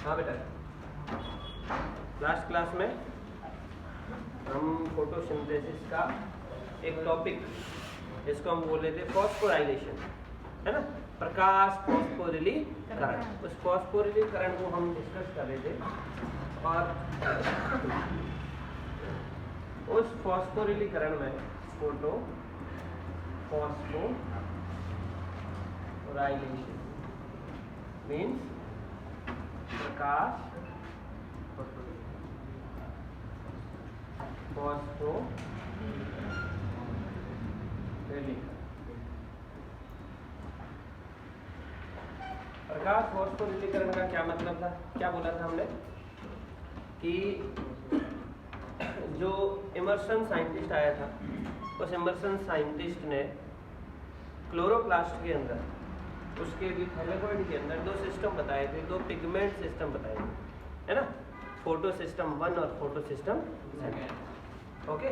हाँ बेटा, last class में हम फोटोसिंथेसिस का एक टॉपिक जिसको हम बोल रहे थे फॉस्फोराइलेशन, है ना, प्रकाश फॉस्फोरिलीकरण। उस फॉस्फोरिलीकरण को हम डिस्कस कर रहे थे और उस फॉस्फोरिलीकरण में फोटो फॉस्फोराइलेशन मीन्स प्रकाश फॉस्फोरिलीकरण। प्रकाश फॉस्फोरिलीकरण का क्या मतलब था, क्या बोला था हमने कि जो इमर्सन साइंटिस्ट आया था, उस इमर्सन साइंटिस्ट ने क्लोरोप्लास्ट के अंदर, उसके भी थैलेमोइड के अंदर दो सिस्टम बताए थे, दो पिगमेंट सिस्टम बताए थे, है ना, फोटो सिस्टम 1 और photo system 2। Okay,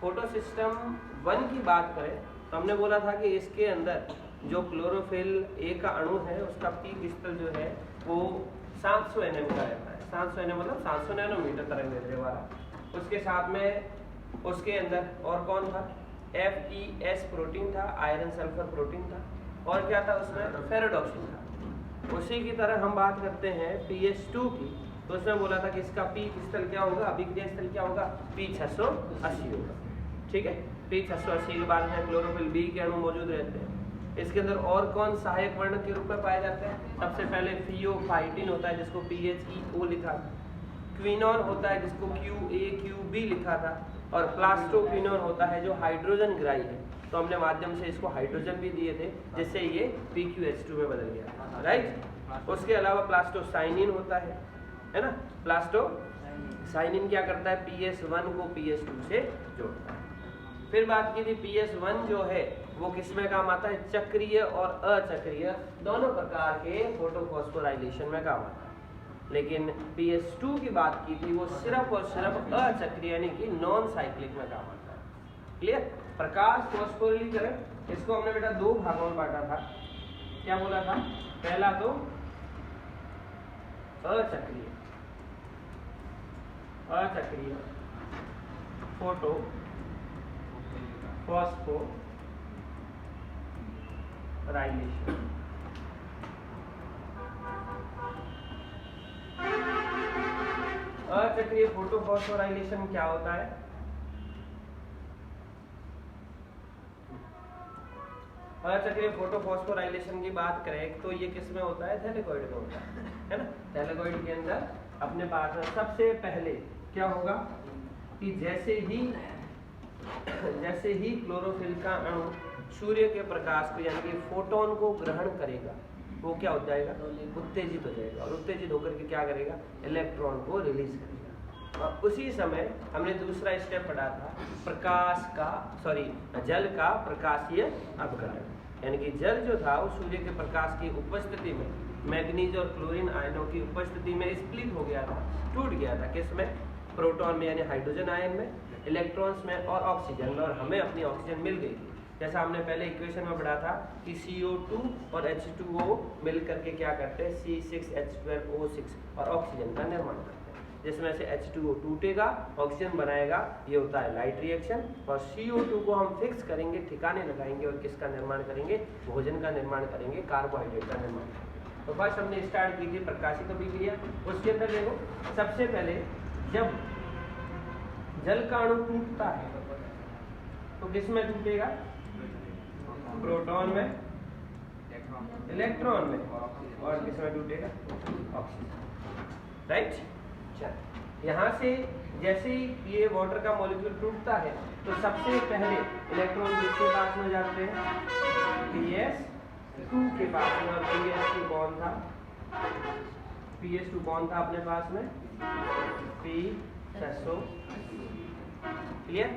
photo system 1 की बात करें तो हमने बोला था कि इसके अंदर जो क्लोरोफिल ए का अणु है उसका पीक स्तर जो है वो 700 nm का रहता है। 700 nm मतलब 700 नैनोमीटर तरंगदैर्घ्य वाला। उसके साथ में उसके अंदर और कौन था, FeS प्रोटीन था, आयरन सल्फर प्रोटीन था, और क्या था उसमें, फेरोडॉक्सिन था। उसी की तरह हम बात करते हैं PS2 की, तो उसमें बोला था कि इसका पीक स्थल क्या होगा, अभिक्रिया स्थल क्या होगा, P680 होगा। ठीक है, P680 के बाद में क्लोरोफिल बी के अणु मौजूद रहते हैं। इसके अंदर और कौन सहायक वर्ण के रूप में पाए जाते हैं, सबसे पहले फियोफाइटिन होता है जिसको PHEO लिखा था, क्विनोन होता है जिसको QAQB लिखा था, और प्लास्टोक्विनोन होता है जो हाइड्रोजन ग्राही है, तो हमने माध्यम से इसको हाइड्रोजन भी दिए थे जिससे ये PQH2 में बदल गया, राइट। उसके अलावा प्लास्टोसाइनिन होता है ना, प्लास्टोसाइनिन क्या करता है, PS1 को PS2 से जोड़ता है। फिर बात की थी PS1 जो है वो किसमें काम आता है, चक्रीय और अचक्रीय दोनों प्रकार के फोटोफॉस्फोराइलेशन में काम आता है। लेकिन PS2 की बात की थी वो सिर्फ और सिर्फ अचक्रीय यानी कि नॉन साइक्लिक में काम आता है। क्लियर। प्रकाश फॉस्फोरिलीकरण इसको हमने बेटा दो भागों में बांटा था। क्या बोला था, पहला तो अचक्रीय फोटो फॉस्फोराइलेशन। अचक्रीय फोटोफॉस्फोराइलेशन क्या होता है, अचक्रीय फोटोफॉस्फोराइलेशन की बात करें तो ये किस में होता है, थैलेकॉइड में होता है ना। थैलेकॉइड के अंदर अपने पास सबसे पहले क्या होगा कि जैसे ही क्लोरोफिल का अणु सूर्य के प्रकाश को यानी कि फोटोन को ग्रहण करेगा, वो क्या हो जाएगा, उत्तेजित हो जाएगा, और उत्तेजित होकर के क्या करेगा, इलेक्ट्रॉन को रिलीज करेगा। और उसी समय हमने दूसरा स्टेप पढ़ा था, जल का प्रकाशीय अपघटन, यानी कि जल जो था वो सूर्य के प्रकाश की उपस्थिति में मैग्नीज और क्लोरीन आयनों की उपस्थिति में स्प्लिट हो गया था, टूट गया था, किसमें, प्रोटॉन में यानी हाइड्रोजन आयन में, इलेक्ट्रॉन्स में और ऑक्सीजन में, और हमें अपनी ऑक्सीजन मिल गई थी। जैसा हमने पहले इक्वेशन में पढ़ा था कि CO2 और H2O मिल करके क्या करते हैं, C6H12O6 और ऑक्सीजन का निर्माण करते हैं, जिसमें से H2O टूटेगा, ऑक्सीजन बनाएगा, ये होता है लाइट रिएक्शन। और CO2 को हम फिक्स करेंगे, ठिकाने लगाएंगे, और किसका निर्माण करेंगे, भोजन का निर्माण करेंगे, कार्बोहाइड्रेट का निर्माण करेंगे। तो फर्स्ट हमने स्टार्ट की थी प्रकाशित अभिक्रिया। उसके अंदर देखो, सबसे पहले जब जल का अणु टूटता है तो किस में टूटेगा, प्रोटॉन में, इलेक्ट्रॉन में, और किस में टूटेगा, ऑक्सीजन, राइट। यहाँ से जैसे ही ये वाटर का मॉलिक्यूल टूटता है तो सबसे पहले इलेक्ट्रॉन किसके पास में जाते हैं, PS2 के पास में, और PS2 कौन था, PS2 कौन था अपने पास में, P680। क्लियर।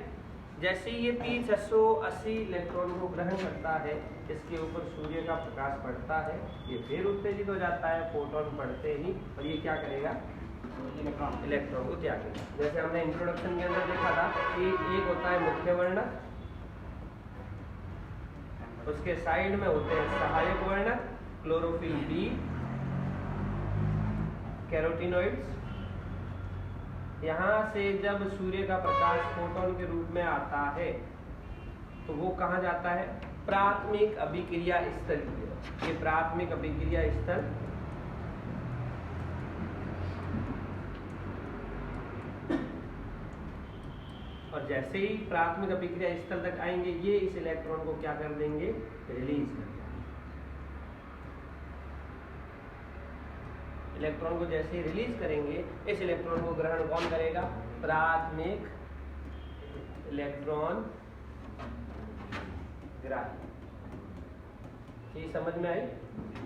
जैसे ये P680 इलेक्ट्रॉन को ग्रहण करता है, इसके ऊपर सूर्य का प्रकाश पड़ता है, ये फिर उत्तेजित हो जाता है फोटोन पड़ते ही, और ये क्या करेगा, इलेक्ट्रॉन को त्यागेगा। जैसे हमने इंट्रोडक्शन के अंदर देखा था कि एक होता है मुख्य वर्णक, उसके साइड में होते हैं सहायक वर्णक, क्लोरोफिल बी, कैरोटीनॉइड्स। यहाँ से जब सूर्य का प्रकाश फोटोन के रूप में आता है तो वो कहाँ जाता है? प्राथमिक अभिक्रिया स्थल की ओर। ये प्राथमिक अभिक्रिया स्थल और जैसे ही प्राथमिक अभिक्रिया स्थल तक आएंगे ये इस इलेक्ट्रॉन को क्या कर देंगे? रिलीज कर देंगे। इलेक्ट्रॉन को जैसे ही रिलीज करेंगे इस इलेक्ट्रॉन को ग्रहण कौन करेगा? प्राथमिक इलेक्ट्रॉन ग्राही। ये समझ में आई?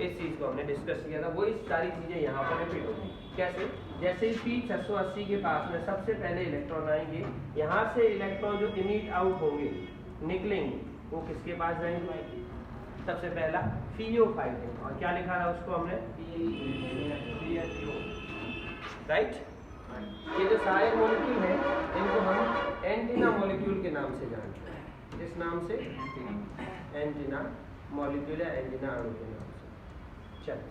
इस चीज को हमने डिस्कस किया था, वही सारी चीजें यहाँ पर रिपीट होगी। कैसे? जैसे ही P680 के पास में सबसे पहले इलेक्ट्रॉन आएंगे, यहाँ से इलेक्ट्रॉन जो इमिट आउट होंगे, निकलेंगे, वो किसके पास जाएंगे? सबसे पहला फियोफाइटिन। और क्या लिखा था उसको हमने? राइट। ये जो सारे मॉलिक्यूल हैं इनको हम एंटीना मॉलिक्यूल के नाम से जानते हैं। इस नाम से एंटीना मॉलिक्यूल या एंटीना अणु के नाम से। चलो,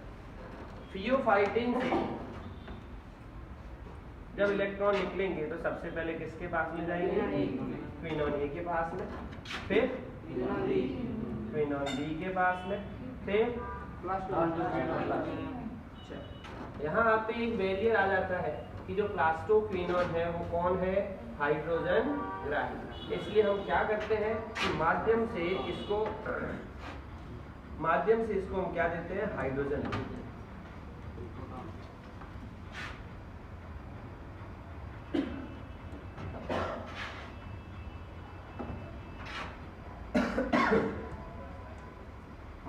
फियोफाइटिन से जब इलेक्ट्रॉन निकलेंगे तो सबसे पहले किसके पास में जाएंगे? क्विनोन ए के पास में, फिर क्विनोन बी के पास में, फिर यहाँ आते ही एक बैरियर आ जाता है कि जो प्लास्टोक्विनोन है वो कौन है? हाइड्रोजन ग्राही। इसलिए हम क्या करते हैं कि माध्यम से इसको हम क्या देते हैं? हाइड्रोजन देते हैं।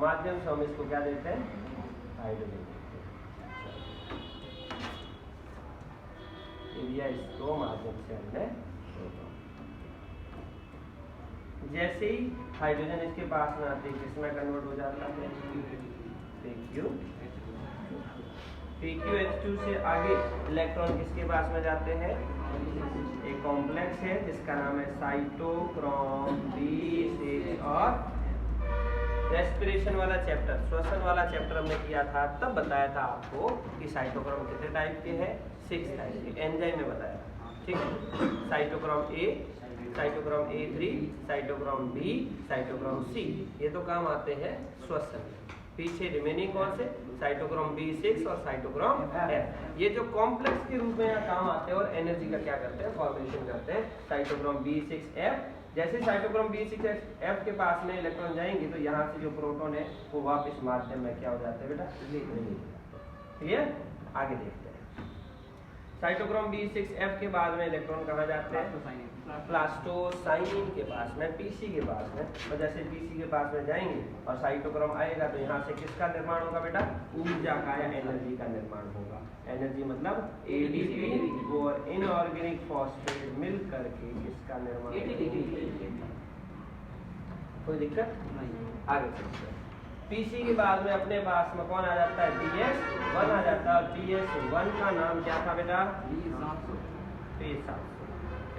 माध्यम से हम इसको क्या देते हैं? हाइड्रोजन देते हैं। इसको माध्यम से हमने जैसे ही हाइड्रोजन इसके पास में आते किसमें कन्वर्ट हो जाता है? PQH2 से आगे इलेक्ट्रॉन किसके पास में जाते हैं? एक कॉम्प्लेक्स है जिसका नाम है साइटोक्रोम B6। और रेस्पिरेशन वाला चैप्टर, श्वसन वाला चैप्टर हमने किया था, तब बताया था आपको कि साइटोक्रोम कितने टाइप के हैं? 6 टाइप के। एंजाइम में बताया था, ठीक है? Cytochrome A, cytochrome A3, cytochrome B, cytochrome C। ये तो काम आते हैं श्वसन। पीछे रिमेनिंग कौन से? साइटोक्रोम B6 और साइटोक्रोम F। ये जो कॉम्प्लेक्स के रूप में यहाँ काम आते हैं और एनर्जी का क्या करते हैं? फॉर्मेशन करते हैं। Cytochrome B6F। जैसे साइटोक्रोम B6F के पास में इलेक्ट्रॉन जाएंगे तो यहाँ से जो प्रोटॉन है वो वापस माध्यम में क्या हो जाता है बेटा? क्लियर? आगे देखते हैं। साइटोक्रोम B6F के बाद में इलेक्ट्रॉन कहाँ जाते हैं? प्लास्टोसाइनिन के पास में, PC के पास में। और जैसे PC के पास में जाएंगे और साइटोक्रोम आएगा तो यहाँ से किसका निर्माण होगा बेटा? ऊर्जा का या एनर्जी का निर्माण होगा। एनर्जी मतलब ADP और इनऑर्गेनिक फॉस्फेट मिल करके किसका निर्माण? कोई दिक्कत नहीं? आगे चलते हैं। PC के बाद में अपने पास में कौन आ जाता है? PS1 आ जाता है। और PS1 का नाम क्या था बेटा? P700।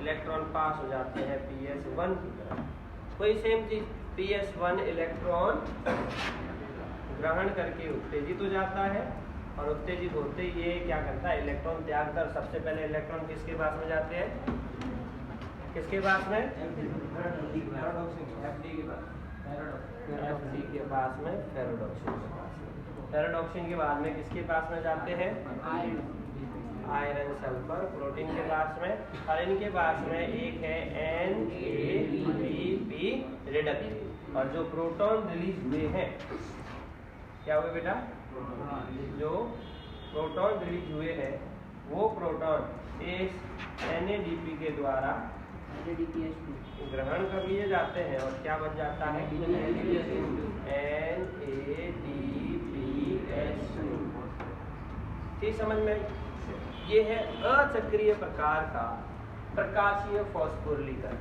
इलेक्ट्रॉन पास हो जाते हैं PS1 की तरफ। कोई सेम चीज, PS1 इलेक्ट्रॉन ग्रहण करके उत्तेजित हो जाता है और उत्तेजित होते ये क्या करता है? इलेक्ट्रॉन त्याग कर सबसे पहले इलेक्ट्रॉन किसके पास में जाते हैं? किसके पास में? FD के पास में, फेरोडॉक्सिन के पास में। फेरोडॉक्सिन के बाद में किसके पास में जाते हैं? आयरन सल्फर प्रोटीन के पास में। और इनके पास में एक है NADP रिडक्टेज। और जो प्रोटॉन रिलीज हुए हैं, क्या हुए बेटा? जो प्रोटॉन रिलीज हुए हैं वो प्रोटॉन इस NADP के द्वारा ग्रहण कर लिए जाते हैं और क्या बन जाता है? NADPH2। ठीक समझ में? ये है अचक्रीय प्रकार का प्रकाशीय फॉस्फोरिलीकरण।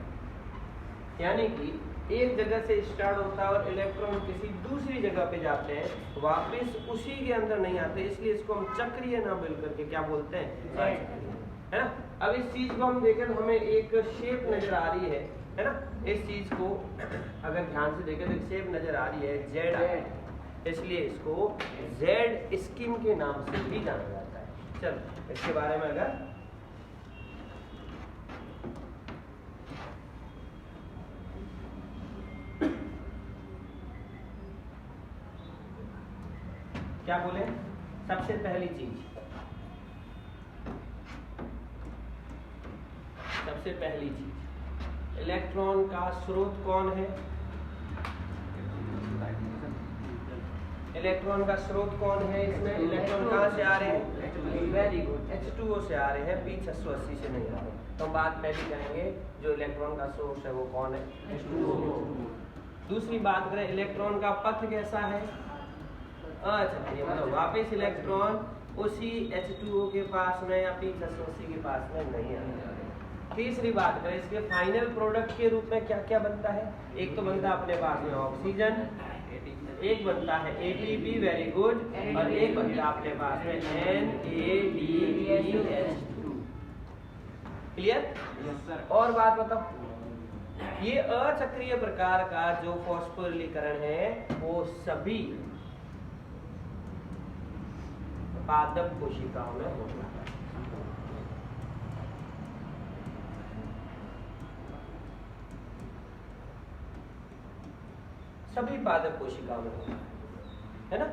यानी कि एक जगह से स्टार्ट होता है और इलेक्ट्रॉन किसी दूसरी जगह पे जाते हैं, वापस उसी के अंदर नहीं आते, इसलिए इसको हम चक्रीय ना मिल करके क्या बोलते हैं? है ना? अब इस चीज को हम देखें तो हमें एक शेप नजर आ रही है ना? इस चीज को अगर ध्यान से देखें तो एक शेप नजर आ रही है Z, इसलिए इसको Z स्कीम के नाम से भी जाना जाता है। चलो इसके बारे में अगर क्या बोले, सबसे पहली चीज, इलेक्ट्रॉन का स्रोत कौन है? इलेक्ट्रॉन का स्रोत कौन है? इसमें इलेक्ट्रॉन कहाँ से आ रहे हैं? वेरी गुड, H2O से आ रहे हैं, P680 से नहीं आ रहे। तो हम बात पहले करेंगे जो इलेक्ट्रॉन का सोर्स है वो कौन है? H2O। दूसरी बात करें इलेक्ट्रॉन का पथ कैसा है? अच्छा, ये मतलब वापस इलेक्ट्रॉन उसी H2O के पास में या P680 के पास में नहीं आ। तीसरी बात करें इसके फाइनल प्रोडक्ट के रूप में क्या क्या बनता है? एक तो बनता है अपने पास में ऑक्सीजन, एक बनता है ATP, वेरी गुड, और एक बनता है अपने पास में NADPH2। क्लियर? और बात बताओ, ये अचक्रीय प्रकार का जो फॉस्फोरिलीकरण है वो सभी पादप कोशिकाओं में होता है। सभी पादप कोशिकाओं में होता है ना?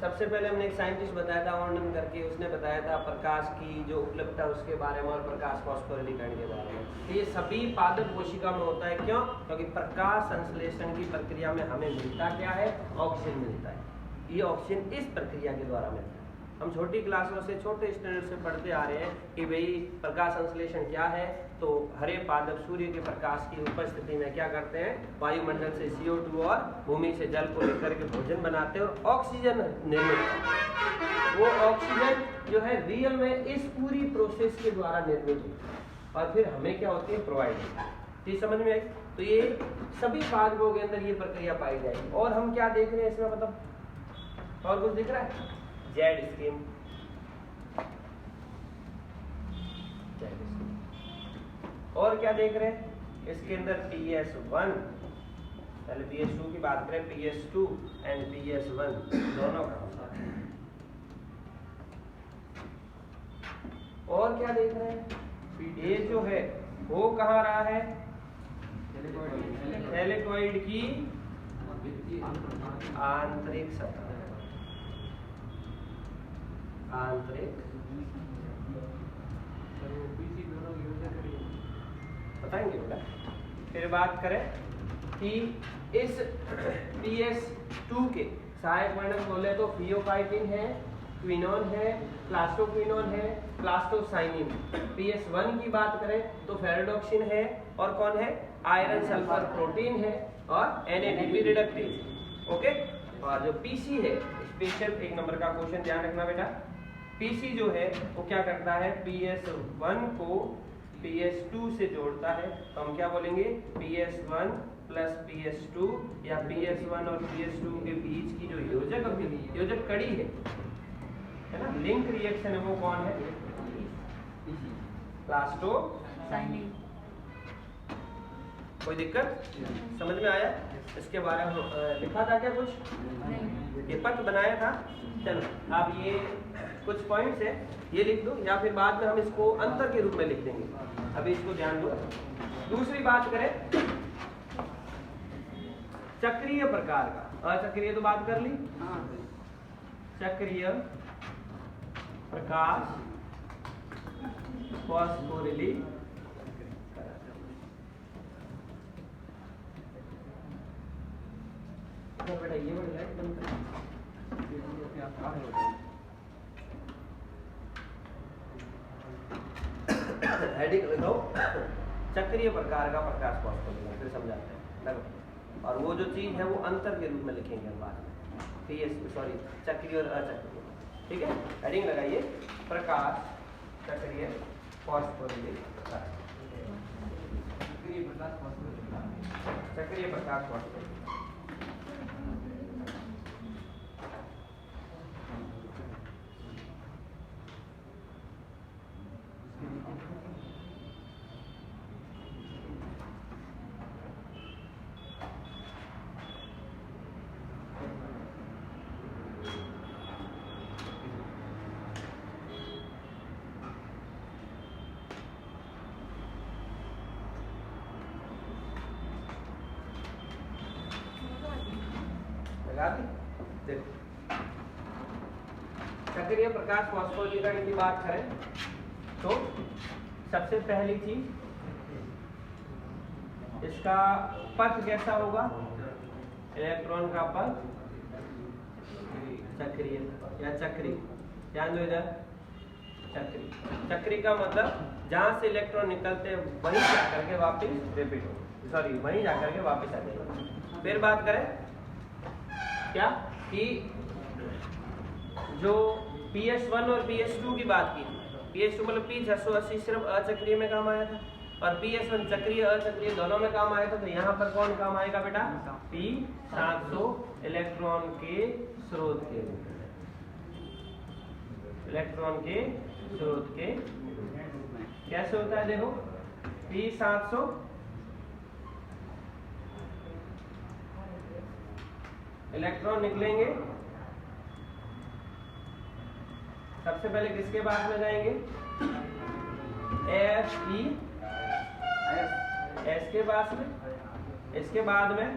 सबसे पहले हमने एक साइंटिस्ट बताया था वर्णन करके, उसने बताया था प्रकाश की जो उपलब्धता उसके बारे में और प्रकाश फॉस्फोरिलीकरण के बारे में। तो ये सभी पादप कोशिका में होता है। क्यों? क्योंकि प्रकाश संश्लेषण की प्रक्रिया में हमें मिलता क्या है? ऑक्सीजन मिलता है। ये ऑक्सीजन इस प्रक्रिया के द्वारा मिलता है। हम छोटी क्लासों से, छोटे स्टैंडर्ड से पढ़ते आ रहे हैं कि भाई प्रकाश संश्लेषण क्या है। तो हरे पादप सूर्य के प्रकाश की उपस्थिति में क्या करते हैं? वायुमंडल से CO2 और भूमि से जल को लेकर के भोजन बनाते हैं और ऑक्सीजन निर्मित करते हैं। वो ऑक्सीजन जो है रियल में इस पूरी प्रोसेस के द्वारा निर्मित होती है और फिर हमें क्या होती है? प्रोवाइड होती है। ठीक समझ में आई? तो ये सभी पादपों के अंदर ये प्रक्रिया पाई जाएगी। और हम क्या देख रहे हैं इसमें, मतलब और कुछ दिख रहा है? जेड स्कीम, और क्या देख रहे हैं इसके अंदर? PS1, पहले PS2 की बात करें, PS2 एंड PS1 दोनों का होता है। और क्या देख रहे हैं? ये जो है वो कहाँ रहा है? थैलेकॉइड की आंतरिक सतह, आंतरिक बताएंगे बेटा। फिर बात करें कि इस PS2 के सहायक वर्णक बोले तो फियोकाइटिन है, क्विनोन है, प्लास्टोक्विनोन है, प्लास्टोसाइनिन। PS1 की बात करें तो फेरेडोक्सिन है, और कौन है? आयरन सल्फर प्रोटीन है, और NADP रिडक्टेज। ओके। और जो PC है, स्पेशल एक नंबर का क्वेश्चन ध्यान रखना बेटा। PC जो है वो क्या करता है? PS1 को PS2 से जोड़ता है। तो हम क्या बोलेंगे? PS1 प्लस PS2, या PS1 और PS2 के बीच की जो योजक कड़ी है ना, लिंक रिएक्शन है, वो कौन है? प्लास्टोसाइनिन। कोई दिक्कत समझ में आया? इसके बारे में लिखा था क्या कुछ? नहीं, ये पत्र बनाया था। चलो आप ये कुछ पॉइंट्स है ये लिख दो, या फिर बाद में हम इसको अंतर के रूप में लिख देंगे। अभी इसको ध्यान दो। दूसरी बात करें चक्रीय प्रकार का, अचक्रीय तो बात कर ली, चक्रीय प्रकाश फॉस्फोरिलीकरण। बेटा ये बढ़ जाए हेडिंग लिखो, चक्रीय प्रकार का प्रकाश फॉस्फोरिलीकरण, फिर समझाते हैं। और वो जो चीज है वो अंतर के रूप में लिखेंगे हम बाद में। चक्रीय और अचक्रीय। ठीक है, हेडिंग लगाइए, प्रकाश चक्रीय फॉस्फोरिलीकरण, चक्रीय प्रकाश फॉस्फोरिलीकरण। लगा दी। देखो सक्रिय प्रकाश फास्फोलिकरण की बात करें तो सबसे पहली चीज इसका पथ कैसा होगा, इलेक्ट्रॉन का पथ चक्रीय या चक्री, ध्यान दो इधर, चक्री। चक्री का मतलब जहां से इलेक्ट्रॉन निकलते हैं वहीं जाकर के वापस रिपीट हो, सॉरी वहीं जाकर के वापस आ जाएगा। फिर बात करें क्या कि जो PS1 और PS2 की बात की, PS2 मतलब P680 सिर्फ अचक्रिय में काम आया था और PS1 चक्रीय अचक्रिय दोनों में काम आया था। तो यहाँ पर कौन काम आएगा बेटा, P700 इलेक्ट्रॉन के स्रोत के रूप में, इलेक्ट्रॉन के स्रोत के कैसे होता है देखो, P700 इलेक्ट्रॉन निकलेंगे, सबसे पहले किसके पास में जाएंगे, FeS के पास में, इसके बाद में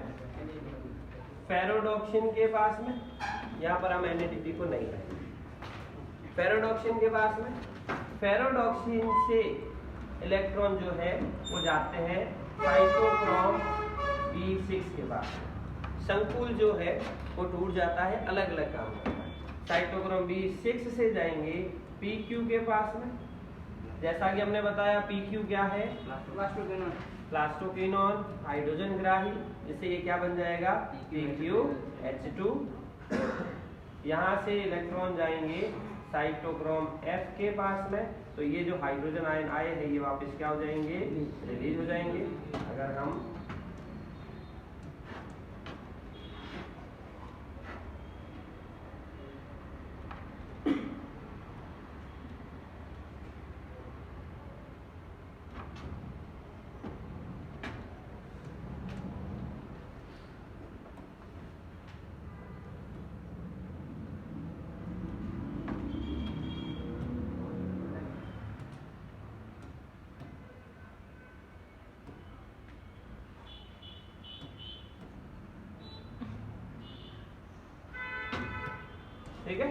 फेरोडॉक्सिन के पास में, यहाँ पर हम NADP को नहीं रखेंगे, फेरोडॉक्सिन के पास में, फेरोडॉक्सिन से इलेक्ट्रॉन जो है वो जाते हैं साइटोक्रोम B6 के पास। संकुल जो है वो टूट जाता है, अलग अलग काम करता है। साइटोक्रोम B6 से जाएंगे PQ के पास में, जैसा कि हमने बताया PQ क्या है, प्लास्टोक्विनोन हाइड्रोजन ग्राही, जिससे ये क्या बन जाएगा PQH2। यहाँ से इलेक्ट्रॉन जाएंगे साइटोक्रोम F के पास में, तो ये जो हाइड्रोजन आयन आए हैं ये वापस क्या हो जाएंगे, रिलीज हो जाएंगे। अगर हम ठीक है,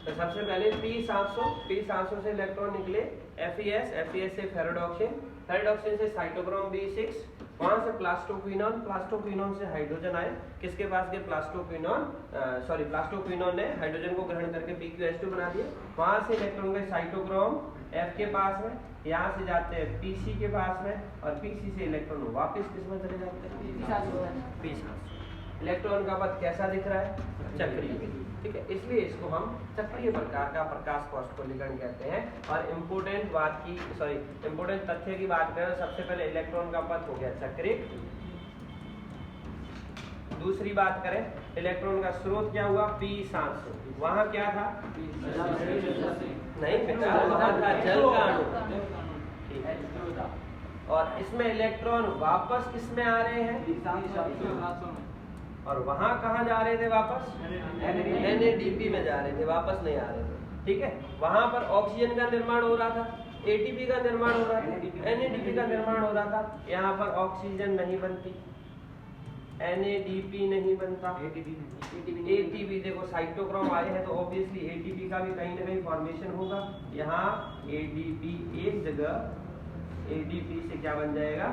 तो सबसे पहले P700 से इलेक्ट्रॉन निकले FeS से फेरोडॉक्सिन से साइटोक्रोम B6, वहां से प्लास्टोक्विनोन से हाइड्रोजन आए, किसके पास गए, प्लास्टोक्विनोन ने हाइड्रोजन को ग्रहण करके PQH2 बना दिया। वहां से इलेक्ट्रॉन गए साइटोक्रोम F के पास में, यहाँ से जाते हैं PC के पास में और PC से इलेक्ट्रॉन वापस किसमें चले जाते हैं, P700। इलेक्ट्रॉन का पथ कैसा दिख रहा है, चक्रीय, ठीक है, इसलिए इसको हम चक्रीय प्रकार का प्रकाश फास्फोलिकरण कहते हैं। और इम्पोर्टेंट तथ्य की बात करें, सबसे पहले इलेक्ट्रॉन का पथ हो गया चक्रीय। दूसरी बात करें, इलेक्ट्रॉन का स्रोत क्या हुआ, P700, वहां क्या था, नहीं बेटा वहां था जल का अणु, और इसमें इलेक्ट्रॉन वापस किसमें आ रहे हैं, और वहां कहाँ जा रहे थे, वापस NADP में जा रहे थे, वापस नहीं आ रहे थे। ठीक है, वहां पर ऑक्सीजन का निर्माण हो रहा था, ATP का निर्माण हो रहा था, NADP का निर्माण हो रहा था। यहाँ पर ऑक्सीजन नहीं बनती, NADP नहीं बनता, ATP देखो साइटोक्रोम आए हैं तो ऑब्वियसली ATP का भी कहीं ना कहीं फॉर्मेशन होगा। यहाँ ADP एक जगह ADP से क्या बन जाएगा,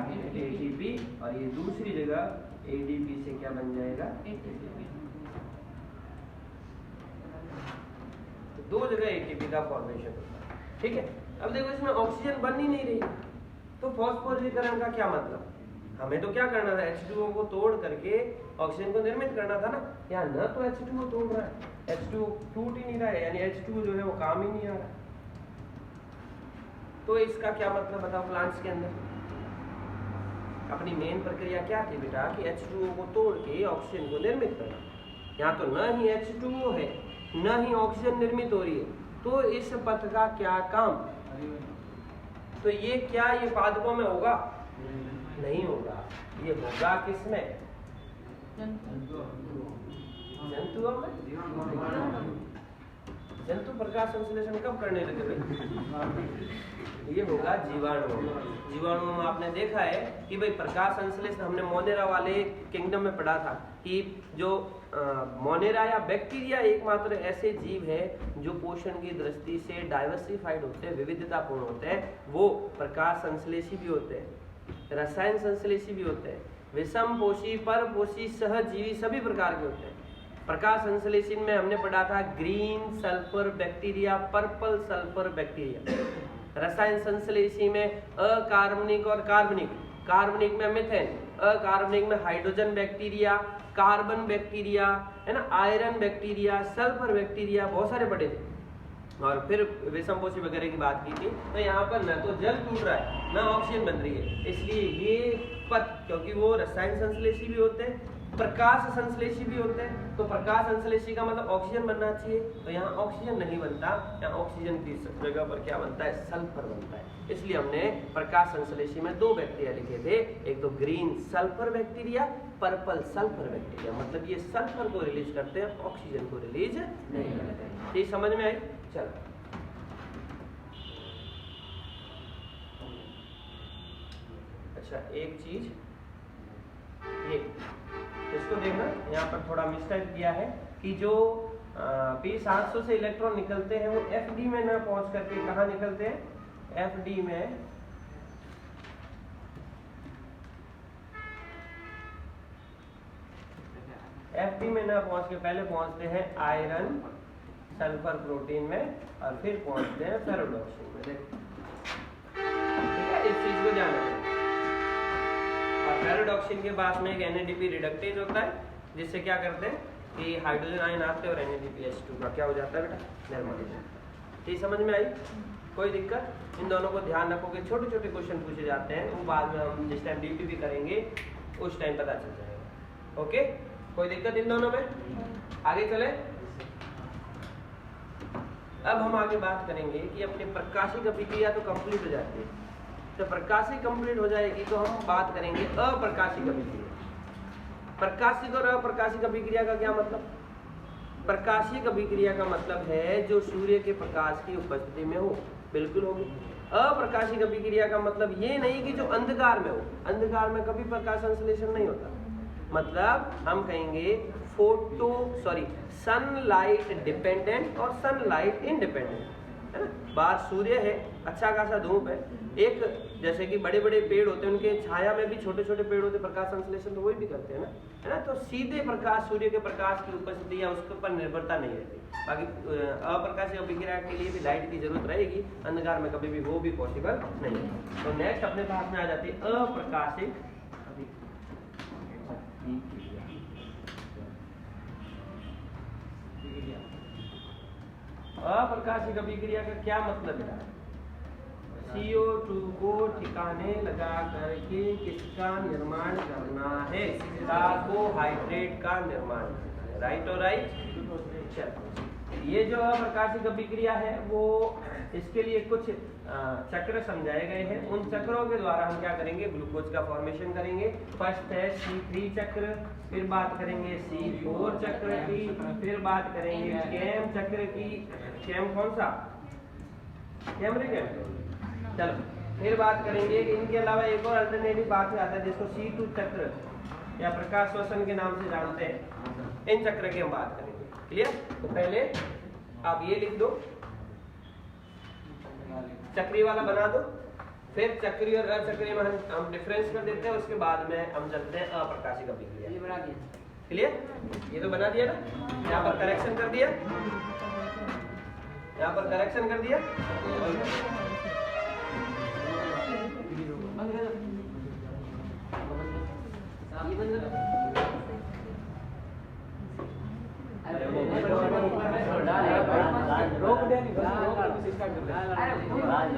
ATP, और ये दूसरी जगह ADP से क्या बन जाएगा, तो दो जगह ATP का फॉर्मेशन होता है। ठीक है, अब देखो इसमें ऑक्सीजन बन ही नहीं रही, तो फास्फोरिलीकरण का क्या मतलब, हमें तो क्या करना था, H2O को तोड़ करके ऑक्सीजन को निर्मित करना था ना। यहाँ न तो H2O तोड़ रहा है, H2O टूट ही नहीं रहा है, यानी H2O जो है वो काम ही नहीं आ रहा। तो इसका क्या मतलब बताओ, प्लांट्स के अंदर अपनी मेन प्रक्रिया क्या थी बेटा, कि H2O को तोड़ के ऑक्सीजन को निर्मित करना। यहाँ तो न ही H2O है न ही ऑक्सीजन निर्मित हो रही है, तो इस पथ का क्या काम, तो ये क्या ये पादपों में होगा, नहीं होगा, ये होगा किसमें, जंतुओं में। जंतु प्रकाश संश्लेषण कब करने लगे भाई, ये होगा जीवाणु। जीवाणुओं में आपने देखा है कि भाई प्रकाश संश्लेषण हमने मोनेरा वाले किंगडम में पढ़ा था कि जो मोनेरा या बैक्टीरिया एकमात्र ऐसे जीव है जो पोषण की दृष्टि से डाइवर्सिफाइड होते हैं, विविधतापूर्ण होते हैं। वो प्रकाश संश्लेषी भी होते हैं, रसायन संश्लेषी भी होते हैं, विषम पोषी, परपोषी, सहजीवी सभी प्रकार के होते हैं। प्रकाश संश्लेषण में हमने पढ़ा था green sulphur bacteria, purple sulphur bacteria. रसायन संश्लेषी में अकार्बनिक और कार्बनिक, कार्बनिक में मीथेन, अकार्बनिक में हाइड्रोजन बैक्टीरिया, कार्बन बैक्टीरिया है ना, आयरन बैक्टीरिया, सल्फर बैक्टीरिया, बहुत सारे पढ़े थे। और फिर विषमपोषी वगैरह की बात की थी। तो यहाँ पर न तो जल टूट रहा है, न ऑक्सीजन बन रही है, इसलिए ये पद, क्योंकि वो रसायन संश्लेषी भी होते हैं, प्रकाश संश्लेषी भी होते हैं। तो प्रकाश संश्लेषी का मतलब ऑक्सीजन बनना चाहिए, तो यहाँ ऑक्सीजन नहीं बनता, यहाँ ऑक्सीजन की जगह पर क्या बनता है, सल्फर बनता है। इसलिए हमने प्रकाश संश्लेषी में दो बैक्टीरिया लिखे थे, एक तो green sulphur bacteria, purple sulphur bacteria. मतलब ये सल्फर को रिलीज करते हैं, ऑक्सीजन को रिलीज नहीं करते हैं। ये समझ में आई? चलो अच्छा, एक चीज ये इसको देखना, यहाँ पर थोड़ा मिस्टेक किया है कि जो P700 से इलेक्ट्रॉन निकलते हैं वो FD में ना पहुंच करके कहाँ निकलते हैं, FD में ना पहुंच के पहले पहुंचते हैं आयरन सल्फर प्रोटीन में और फिर पहुंचते हैं फेरोडॉक्सिन में। देखो ठीक है, इस चीज को जाना है। और फेरोडॉक्सिन के पास में एक NADP रिडक्टेज होता है, जिससे क्या करते हैं कि हाइड्रोजन आयन आते हैं और NADPH2 का क्या हो जाता है बेटा, निर्माण। ठीक समझ में आई? कोई दिक्कत? इन दोनों को ध्यान रखोगे, छोटे छोटे क्वेश्चन पूछे जाते हैं, वो बाद में हम जिस टाइम DP करेंगे उस टाइम पता चल जाएगा। ओके, कोई दिक्कत इन दोनों में? आगे चले। अब हम आगे बात करेंगे कि अपनी प्रकाशिक अभिक्रिया तो कंप्लीट हो जाती है, तो प्रकाशिक कंप्लीट हो जाएगी तो हम बात करेंगे अप्रकाशिक अभिक्रिया। प्रकाशिक और अप्रकाशिक अभिक्रिया का क्या मतलब? प्रकाशिक अभिक्रिया का मतलब है जो सूर्य के प्रकाश की उपस्थिति में हो, बिल्कुल होगी। अप्रकाशिक अभिक्रिया का मतलब ये नहीं कि जो अंधकार में हो, अंधकार में कभी प्रकाश संश्लेषण नहीं होता। मतलब हम कहेंगे सनलाइट डिपेंडेंट और सनलाइट इंडिपेंडेंट, है ना। बाहर सूर्य है, अच्छा खासा धूप है, एक जैसे कि बड़े बड़े पेड़ होते हैं, उनके छाया में भी छोटे छोटे पेड़ होते हैं, प्रकाश संश्लेषण तो वही भी करते हैं ना, है ना। तो सीधे प्रकाश, सूर्य के प्रकाश की उपस्थिति या उसके ऊपर निर्भरता नहीं रहती। बाकी अप्रकाशिक अभिक्रिया के लिए भी लाइट की जरूरत रहेगी, अंधकार में कभी भी वो भी पॉसिबल नहीं है। तो नेक्स्ट अपने पास में आ जाती है अप्रकाशिक अप्रकाशिक अभिक्रिया का क्या मतलब है? CO2 को ठिकाने लगा करके किसका निर्माण करना है? कार्बोहाइड्रेट का निर्माण। राइट और राइट। चलो, ये जो अप्रकाशिक अभिक्रिया है वो इसके लिए कुछ चक्र समझाए गए हैं। उन चक्रों के द्वारा हम क्या करेंगे, ग्लूकोज का फॉर्मेशन करेंगे। फर्स्ट है C3 चक्र, फिर बात करेंगे C4 चक्र की, फिर बात करेंगे कैम चक्र की। कैम कौन सा? कैमरिक। चलो, फिर बात करेंगे कि इनके अलावा एक और अल्टरनेटिव बात आता है जिसको C2 चक्र या प्रकाश श्वसन के नाम से जानते हैं। इन चक्र की हम बात करेंगे। क्लियर? तो पहले आप ये लिख दो, चक्रीय वाला बना दो, फिर चक्रीय और अचक्रीय में हम डिफरेंस कर देते हैं, उसके बाद में हम चलते हैं अप्रकाशिक अभिक्रिया। ये बना दिया। क्लियर? ये तो बना दिया ना, यहाँ पर करेक्शन कर दिया, यहाँ पर करेक्शन कर दिया। ये बंद